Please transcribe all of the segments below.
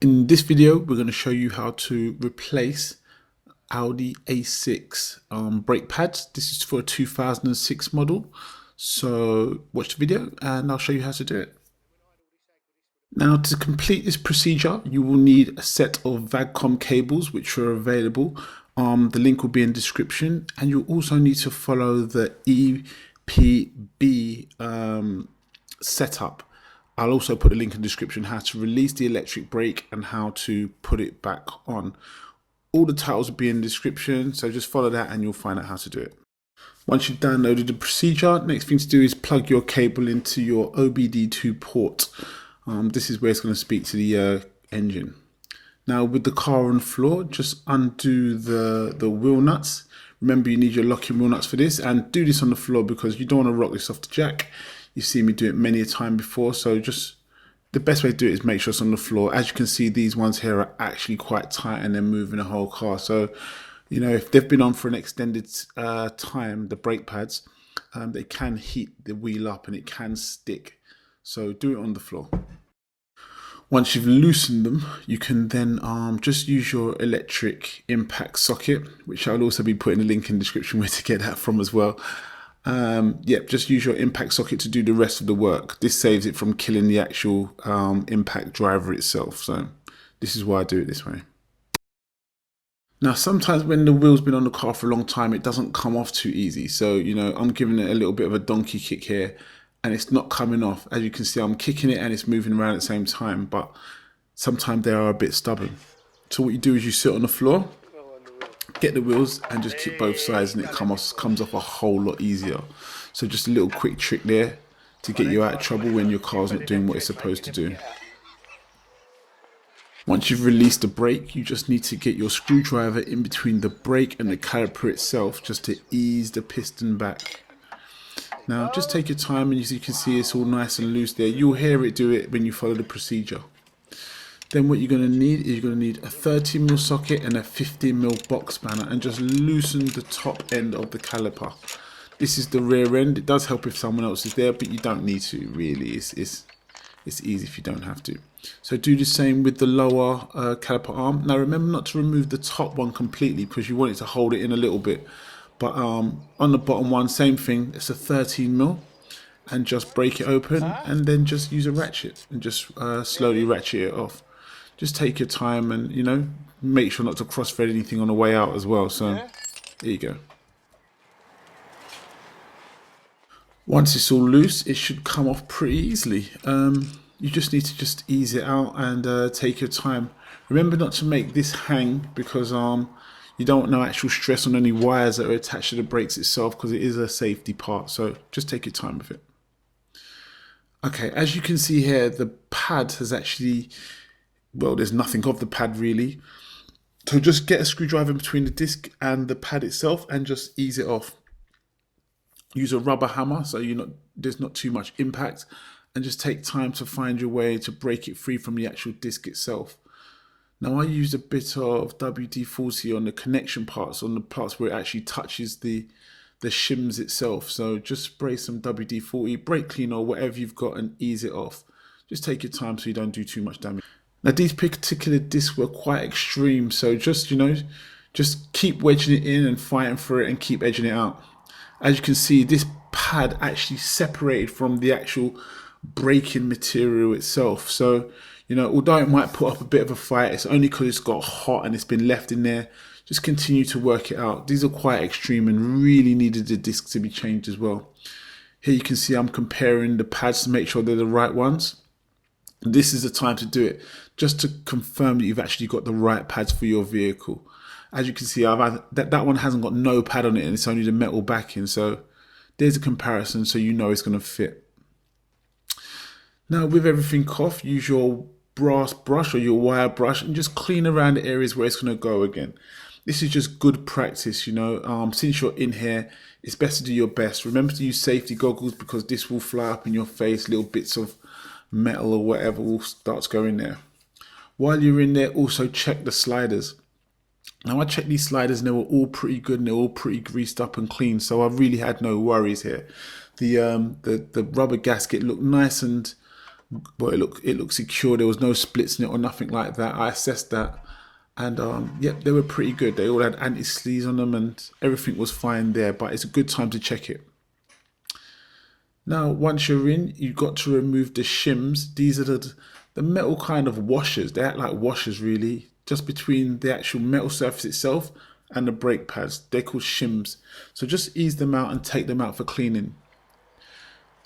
In this video, we're going to show you how to replace Audi A6 brake pads. This is for a 2006 model. So watch the video and I'll show you how to do it. Now, to complete this procedure, you will need a set of VAGCOM cables which are available. The link will be in the description, and you'll also need to follow the EPB setup. I'll also put a link in the description how to release the electric brake and how to put it back on. All the titles will be in the description, so just follow that and you'll find out how to do it. Once you've downloaded the procedure, next thing to do is plug your cable into your OBD2 port. This is where it's going to speak to the engine. Now, with the car on the floor, just undo the wheel nuts. Remember, you need your locking wheel nuts for this, and do this on the floor because you don't want to rock this off the jack. You've seen me do it many a time before, so just the best way to do it is make sure it's on the floor. As you can see, these ones here are actually quite tight and they're moving the whole car. So, you know, if they've been on for an extended time, the brake pads, they can heat the wheel up and it can stick. So do it on the floor. Once you've loosened them, you can then just use your electric impact socket, which I'll also be putting a link in the description where to get that from as well. Just use your impact socket to do the rest of the work. This saves it from killing the actual impact driver itself. So this is why I do it this way. Now, sometimes when the wheel's been on the car for a long time, it doesn't come off too easy. So, you know, I'm giving it a little bit of a donkey kick here and it's not coming off. As you can see, I'm kicking it and it's moving around at the same time, but sometimes they are a bit stubborn. So what you do is you sit on the floor, get the wheels and just kick both sides and it comes off a whole lot easier. So just a little quick trick there to get you out of trouble when your car's not doing what it's supposed to do. Once you've released the brake, you just need to get your screwdriver in between the brake and the caliper itself just to ease the piston back. Now just take your time, and as you can see it's all nice and loose there. You'll hear it do it when you follow the procedure. Then what you're going to need is a 13mm socket and a 15mm box spanner, and just loosen the top end of the caliper. This is the rear end. It does help if someone else is there, but you don't need to really. It's easy if you don't have to. So do the same with the lower caliper arm. Now remember not to remove the top one completely because you want it to hold it in a little bit. But on the bottom one, same thing. It's a 13mm. And just break it open and then just use a ratchet and just slowly ratchet it off. Just take your time and, you know, make sure not to cross-thread anything on the way out as well. So there you go. Once it's all loose, it should come off pretty easily. You just need to just ease it out and take your time. Remember not to make this hang because you don't want no actual stress on any wires that are attached to the brakes itself because it is a safety part. So just take your time with it. Okay, as you can see here, the pad has actually, well, there's nothing of the pad really. So just get a screwdriver between the disc and the pad itself and just ease it off. Use a rubber hammer so there's not too much impact, and just take time to find your way to break it free from the actual disc itself. Now I used a bit of WD-40 on the connection parts, on the parts where it actually touches the shims itself. So just spray some WD-40, brake cleaner or whatever you've got and ease it off. Just take your time so you don't do too much damage. Now these particular discs were quite extreme, so just, you know, just keep wedging it in and fighting for it and keep edging it out. As you can see, this pad actually separated from the actual braking material itself. So, you know, although it might put up a bit of a fight, it's only because it's got hot and it's been left in there. Just continue to work it out. These are quite extreme and really needed the disc to be changed as well. Here you can see I'm comparing the pads to make sure they're the right ones. This is the time to do it, just to confirm that you've actually got the right pads for your vehicle. As you can see, that one hasn't got no pad on it and it's only the metal backing. So there's a comparison so you know it's going to fit. Now with everything off, use your brass brush or your wire brush and just clean around the areas where it's going to go again. This is just good practice, you know. Since you're in here, it's best to do your best. Remember to use safety goggles because this will fly up in your face. Little bits of metal or whatever will start to go in there. While you're in there, also check the sliders. Now I checked these sliders and they were all pretty good and they're all pretty greased up and clean. So I really had no worries here. The rubber gasket looked nice and but it looked secure. There was no splits in it or nothing like that. I assessed that, and yep, they were pretty good. They all had anti-sleaze on them, and everything was fine there. But it's a good time to check it. Now, once you're in, you've got to remove the shims. These are the metal kind of washers. They act like washers, really, just between the actual metal surface itself and the brake pads. They're called shims. So just ease them out and take them out for cleaning.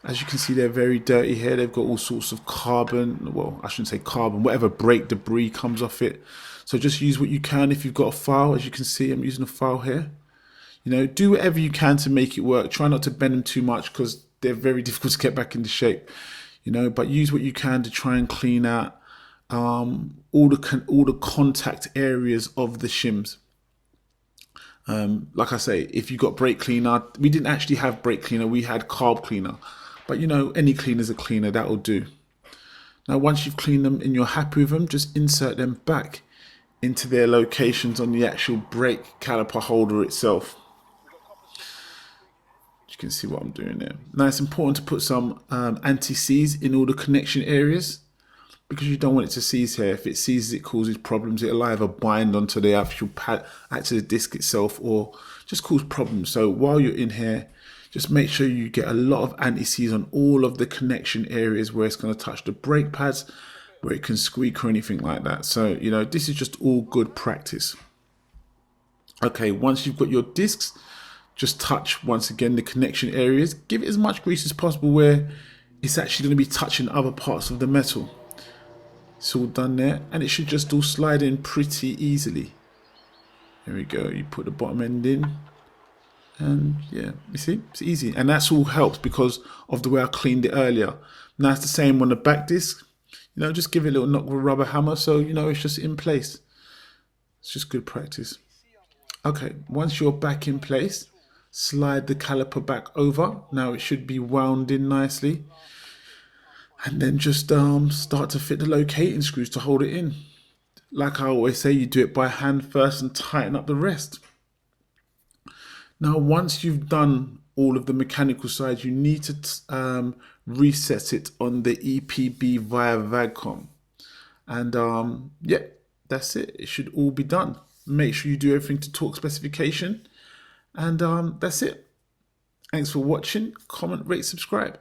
As you can see, they're very dirty here. They've got all sorts of carbon. Well, I shouldn't say carbon. Whatever brake debris comes off it. So just use what you can if you've got a file. As you can see, I'm using a file here. You know, do whatever you can to make it work. Try not to bend them too much because they're very difficult to get back into shape. You know, but use what you can to try and clean out all the contact areas of the shims. Like I say, if you got brake cleaner, we didn't actually have brake cleaner. We had carb cleaner. But you know, any cleaner's a cleaner, that'll do. Now, once you've cleaned them and you're happy with them, just insert them back into their locations on the actual brake caliper holder itself. You can see what I'm doing there. Now, it's important to put some anti-seize in all the connection areas because you don't want it to seize here. If it seizes, it causes problems. It'll either bind onto the actual pad, to the disc itself, or just cause problems. So while you're in here, just make sure you get a lot of anti-seize on all of the connection areas where it's going to touch the brake pads, where it can squeak or anything like that. So, you know, this is just all good practice. Okay, once you've got your discs, just touch once again the connection areas. Give it as much grease as possible where it's actually going to be touching other parts of the metal. It's all done there, and it should just all slide in pretty easily. There we go. You put the bottom end in. And yeah, you see, it's easy. And that's all helped because of the way I cleaned it earlier. Now it's the same on the back disc. You know, just give it a little knock with a rubber hammer so, you know, it's just in place. It's just good practice. Okay, once you're back in place, slide the caliper back over. Now it should be wound in nicely. And then just start to fit the locating screws to hold it in. Like I always say, you do it by hand first and tighten up the rest. Now, once you've done all of the mechanical side, you need to reset it on the EPB via VAGCOM. And yeah, that's it. It should all be done. Make sure you do everything to torque specification. And that's it. Thanks for watching. Comment, rate, subscribe.